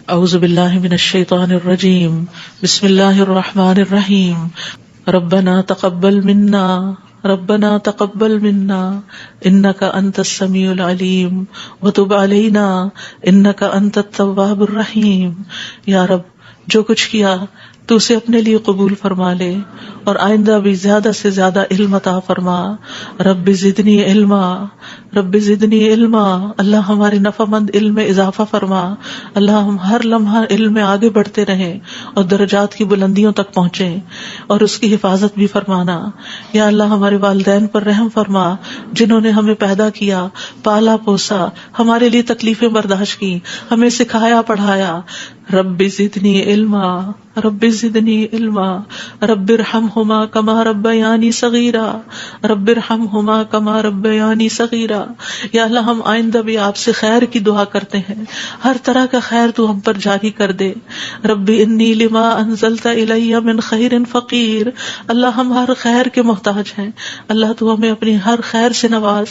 اعوذ باللہ من الشیطان الرجیم بسم اللہ الرحمن الرحیم ربنا تقبل منا انک انت السمیع العلیم وتب علینا انک انت التواب الرحیم. یا رب، جو کچھ کیا تو اسے اپنے لیے قبول فرما لے اور آئندہ بھی زیادہ سے زیادہ علم عطا فرما. رب زدنی علما. اللہ ہمارے نفع مند علم میں اضافہ فرما. اللہ ہم ہر لمحہ علم میں آگے بڑھتے رہیں اور درجات کی بلندیوں تک پہنچیں اور اس کی حفاظت بھی فرمانا. یا اللہ ہمارے والدین پر رحم فرما جنہوں نے ہمیں پیدا کیا، پالا پوسا، ہمارے لیے تکلیفیں برداشت کی، ہمیں سکھایا پڑھایا. رب زدنی علما رب ارحمہما کما ربیانی صغیرا. یا اللہ ہم آئندہ بھی آپ سے خیر کی دعا کرتے ہیں، ہر طرح کا خیر تو ہم پر جاری کر دے. رب انی لما انزلت الی من خیر فقیر. اللہ ہم ہر خیر کے محتاج ہیں، اللہ تو ہمیں اپنی ہر خیر سے نواز.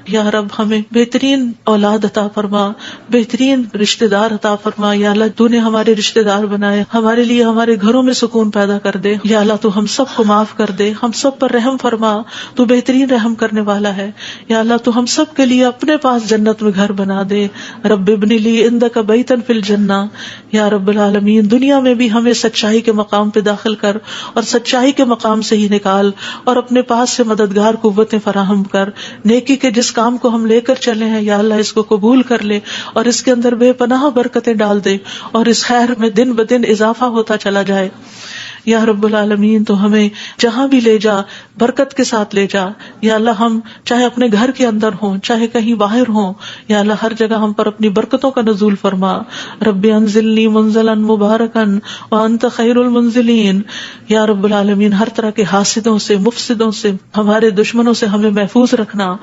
یا رب ہمیں بہترین اولاد عطا فرما، بہترین رشتہ دار عطا فرما. یا اللہ تو نے ہمارے رشتہ دار بنائے، ہمارے لیے ہمارے گھروں میں سکون پیدا کر دے. یا اللہ تو ہم سب کو معاف کر دے، ہم سب پر رحم فرما، تو بہترین رحم کرنے والا ہے. یا اللہ تو ہم سب کے لیے اپنے پاس جنت میں گھر بنا دے. رب ابن لی عندک بیتا فی الجنہ. یا رب العالمین، دنیا میں بھی ہمیں سچائی کے مقام پہ داخل کر اور سچائی کے مقام سے ہی نکال اور اپنے پاس سے مددگار قوتیں فراہم کر. نیکی کے جس کام کو ہم لے کر چلے ہیں یا اللہ اس کو قبول کر لے اور اس کے اندر بے پناہ برکتیں ڈال دے اور اس خیر میں دن بدن اضافہ ہوتا چلا جائے. یا رب العالمین تو ہمیں جہاں بھی لے جا برکت کے ساتھ لے جا. یا اللہ ہم چاہے اپنے گھر کے اندر ہوں چاہے کہیں باہر ہوں، یا اللہ ہر جگہ ہم پر اپنی برکتوں کا نزول فرما. رب انزلنی منزلا مبارکا وانت خیر المنزلین. یا رب العالمین ہر طرح کے حاسدوں سے، مفسدوں سے، ہمارے دشمنوں سے ہمیں محفوظ رکھنا.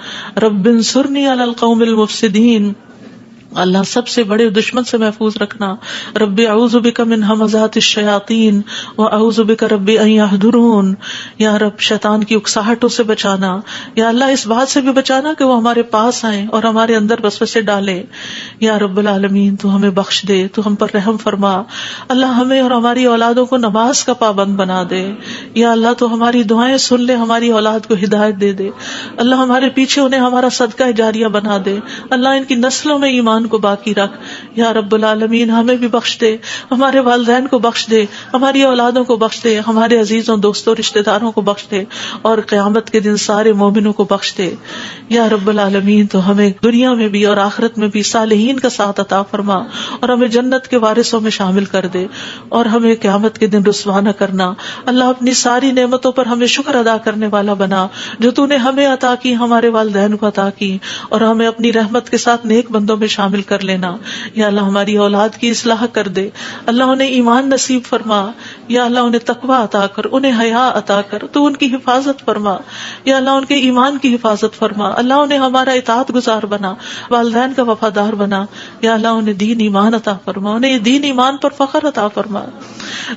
رب انصرنی علی القوم المفسدین. اللہ سب سے بڑے دشمن سے محفوظ رکھنا. رب اعوذ بک من ھمزات الشیاطین واعوذ بک رب ان یحضرون. یا رب شیطان کی اکساہٹوں سے بچانا. یا اللہ اس بات سے بھی بچانا کہ وہ ہمارے پاس آئیں اور ہمارے اندر وسوسے ڈالے. یا رب العالمین تو ہمیں بخش دے، تو ہم پر رحم فرما. اللہ ہمیں اور ہماری اولادوں کو نماز کا پابند بنا دے. یا اللہ تو ہماری دعائیں سن لے، ہماری اولاد کو ہدایت دے دے. اللہ ہمارے پیچھے انہیں ہمارا صدقہ جاریہ بنا دے. اللہ ان کی نسلوں میں ایمان کو باقی رکھ. یا رب العالمین ہمیں بھی بخش دے، ہمارے والدین کو بخش دے، ہماری اولادوں کو بخش دے، ہمارے عزیزوں دوستوں رشتہ داروں کو بخش دے اور قیامت کے دن سارے مومنوں کو بخش دے. یا رب العالمین تو ہمیں دنیا میں بھی اور آخرت میں بھی صالحین کا ساتھ عطا فرما اور ہمیں جنت کے وارثوں میں شامل کر دے اور ہمیں قیامت کے دن رسوا نہ کرنا. اللہ اپنی ساری نعمتوں پر ہمیں شکر ادا کرنے والا بنا جو تو نے ہمیں عطا کی، ہمارے والدین کو عطا کی، اور ہمیں اپنی رحمت کے ساتھ نیک بندوں میں شامل کر لینا. یا اللہ ہماری اولاد کی اصلاح کر دے. اللہ انہیں ایمان نصیب فرما. یا اللہ انہیں تقوی عطا کر، انہیں حیا عطا کر، تو ان کی حفاظت فرما. یا اللہ ان کے ایمان کی حفاظت فرما. اللہ انہیں ہمارا اطاعت گزار بنا، والدین کا وفادار بنا. یا اللہ انہیں دین ایمان عطا فرما، انہیں دین ایمان پر فخر عطا فرما.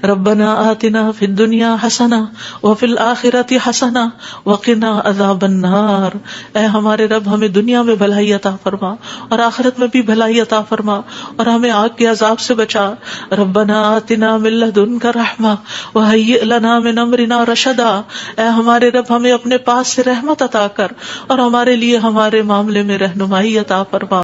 ربنا آتنا فی الدنیا حسنہ وفی الآخرۃ حسنہ وقنا عذاب النار. اے ہمارے رب ہمیں دنیا میں بھلائی عطا فرما اور آخرت میں بھی بھلائی عطا فرما اور ہمیں آگ کے عذاب سے بچا. ربنا آتنا من لدنک رحمہ وہیئ لنا من امرنا رشدا. اے ہمارے رب ہمیں اپنے پاس سے رحمت عطا کر اور ہمارے لیے ہمارے معاملے میں رہنمائی عطا فرما.